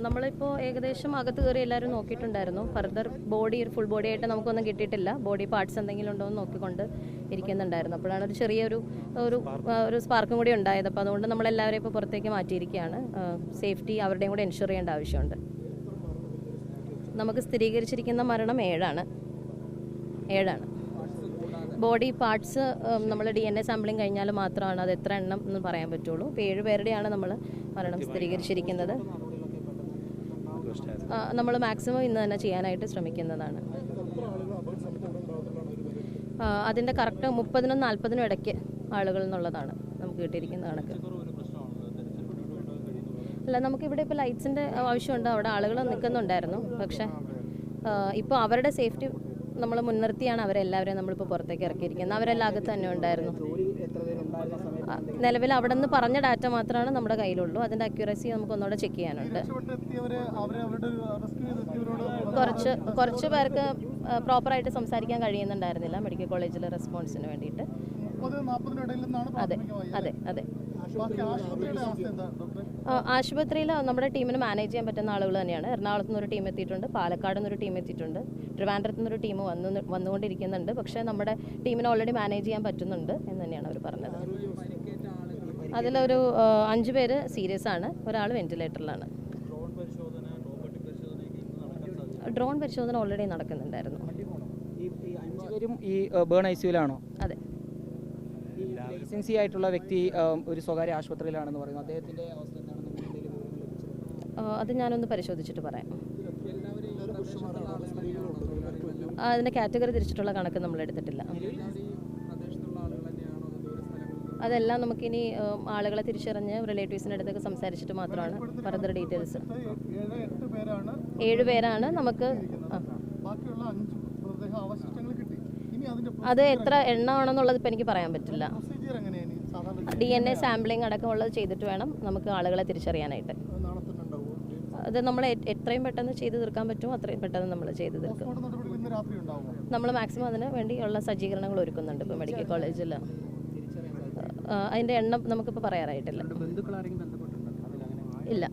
നമ്മളിപ്പോൾ ഏകദേശം അകത്ത് കയറി എല്ലാവരും നോക്കിയിട്ടുണ്ടായിരുന്നു. ഫർദർ ബോഡി ഫുൾ ബോഡി ആയിട്ട് നമുക്കൊന്നും കിട്ടിയിട്ടില്ല. ബോഡി പാർട്സ് എന്തെങ്കിലും ഉണ്ടോ എന്ന് നോക്കിക്കൊണ്ട് ഇരിക്കുന്നുണ്ടായിരുന്നു. അപ്പോഴാണ് ഒരു ചെറിയൊരു ഒരു സ്പാർക്കും കൂടി ഉണ്ടായത്. അപ്പോൾ അതുകൊണ്ട് നമ്മളെല്ലാവരെയും ഇപ്പോൾ പുറത്തേക്ക് മാറ്റിയിരിക്കുകയാണ്. സേഫ്റ്റി അവരുടെയും കൂടെ എൻഷുർ ചെയ്യേണ്ട ആവശ്യമുണ്ട്. നമുക്ക് സ്ഥിരീകരിച്ചിരിക്കുന്ന മരണം 7 ആണ്. ബോഡി പാർട്സ് നമ്മൾ DNA സാമ്പിളിങ് കഴിഞ്ഞാൽ മാത്രമാണ് അത് എത്ര എണ്ണം എന്ന് പറയാൻ പറ്റുള്ളൂ. ഇപ്പോൾ 7 പേരുടെയാണ് നമ്മൾ മരണം സ്ഥിരീകരിച്ചിരിക്കുന്നത്. നമ്മൾ മാക്സിമം ഇന്ന് തന്നെ ചെയ്യാനായിട്ട് ശ്രമിക്കുന്നതാണ്. അതിൻ്റെ കറക്റ്റ് 30-നും 40-നും ഇടയ്ക്ക് ആളുകൾ എന്നുള്ളതാണ് നമുക്ക് കിട്ടിയിരിക്കുന്ന കണക്ക്. അല്ല, നമുക്കിവിടെ ഇപ്പോൾ ലൈറ്റ്സിൻ്റെ ആവശ്യമുണ്ട്. അവിടെ ആളുകൾ നിൽക്കുന്നുണ്ടായിരുന്നു. പക്ഷേ ഇപ്പോൾ അവരുടെ സേഫ്റ്റി നമ്മൾ മുൻനിർത്തിയാണ് അവരെല്ലാവരെയും നമ്മളിപ്പോൾ പുറത്തേക്ക് ഇറക്കിയിരിക്കുന്നത്. അവരെല്ലാം അകത്ത് തന്നെ ഉണ്ടായിരുന്നു. നിലവിൽ അവിടെ നിന്ന് പറഞ്ഞ ഡാറ്റ മാത്രമാണ് നമ്മുടെ കയ്യിലുള്ളൂ. അതിൻ്റെ അക്യുറസി നമുക്ക് ഒന്നുകൂടെ ചെക്ക് ചെയ്യാനുണ്ട്. കുറച്ച് പേർക്ക് പ്രോപ്പറായിട്ട് സംസാരിക്കാൻ കഴിയുന്നുണ്ടായിരുന്നില്ല മെഡിക്കൽ കോളേജിലെ റെസ്പോൺസിന് വേണ്ടിയിട്ട്. അതെ. ആശുപത്രിയിൽ നമ്മുടെ ടീമിന് മാനേജ് ചെയ്യാൻ പറ്റുന്ന ആളുകൾ തന്നെയാണ്. എറണാകുളത്ത് നിന്നൊരു ടീം എത്തിയിട്ടുണ്ട്, പാലക്കാട് നിന്നൊരു ടീം എത്തിയിട്ടുണ്ട്, ട്രിവാൻഡ്രത്ത് നിന്നൊരു ടീം വന്നുകൊണ്ടിരിക്കുന്നുണ്ട്. പക്ഷേ നമ്മുടെ ടീമിന് ഓൾറെഡി മാനേജ് ചെയ്യാൻ പറ്റുന്നുണ്ട് എന്ന് തന്നെയാണ് അവർ പറഞ്ഞത്. അതിലൊരു 5 പേര് സീരിയസ് ആണ്, ഒരാൾ വെന്റിലേറ്ററിലാണ്. ഡ്രോൺ പരിശോധന ഓൾറെഡി നടക്കുന്നുണ്ടായിരുന്നു. ഈ ബേൺ ഐസിയുലാണോ? അതെ. ലൈസൻസി ആയിട്ടുള്ള വ്യക്തി ഒരു സ്വകാര്യ ആശുപത്രിയിലാണെന്ന് പറയുന്നു. അദ്ദേഹത്തിന്റെ അവസ്ഥ എന്താണ്? അത് ഞാനൊന്ന് പരിശോധിച്ചിട്ട് പറയാം. അതിൻ്റെ കാറ്റഗറി തിരിച്ചിട്ടുള്ള കണക്ക് നമ്മൾ എടുത്തിട്ടില്ല. അതെല്ലാം നമുക്കിനി ആളുകളെ തിരിച്ചറിഞ്ഞ് റിലേറ്റീവ്സിൻ്റെ അടുത്തൊക്കെ സംസാരിച്ചിട്ട് മാത്രമാണ് ഫർദർ ഡീറ്റെയിൽസ്. 7 പേരാണ് നമുക്ക്. അത് എത്ര എണ്ണമാണെന്നുള്ളത് ഇപ്പം എനിക്ക് പറയാൻ പറ്റില്ല. DNA സാമ്പിളിംഗ് അടക്കമുള്ളത് ചെയ്തിട്ട് വേണം നമുക്ക് ആളുകളെ തിരിച്ചറിയാനായിട്ട്. അത് നമ്മൾ എത്രയും പെട്ടെന്ന് ചെയ്ത് തീർക്കാൻ പറ്റുമോ അത്രയും പെട്ടെന്ന് നമ്മൾ ചെയ്ത് തീർക്കും. നമ്മൾ മാക്സിമം അതിന് വേണ്ടിയുള്ള സജ്ജീകരണങ്ങൾ ഒരുക്കുന്നുണ്ട് ഇപ്പോൾ മെഡിക്കൽ കോളേജിൽ. അതിൻ്റെ എണ്ണം നമുക്കിപ്പോൾ പറയാറായിട്ടില്ല. ഇല്ല.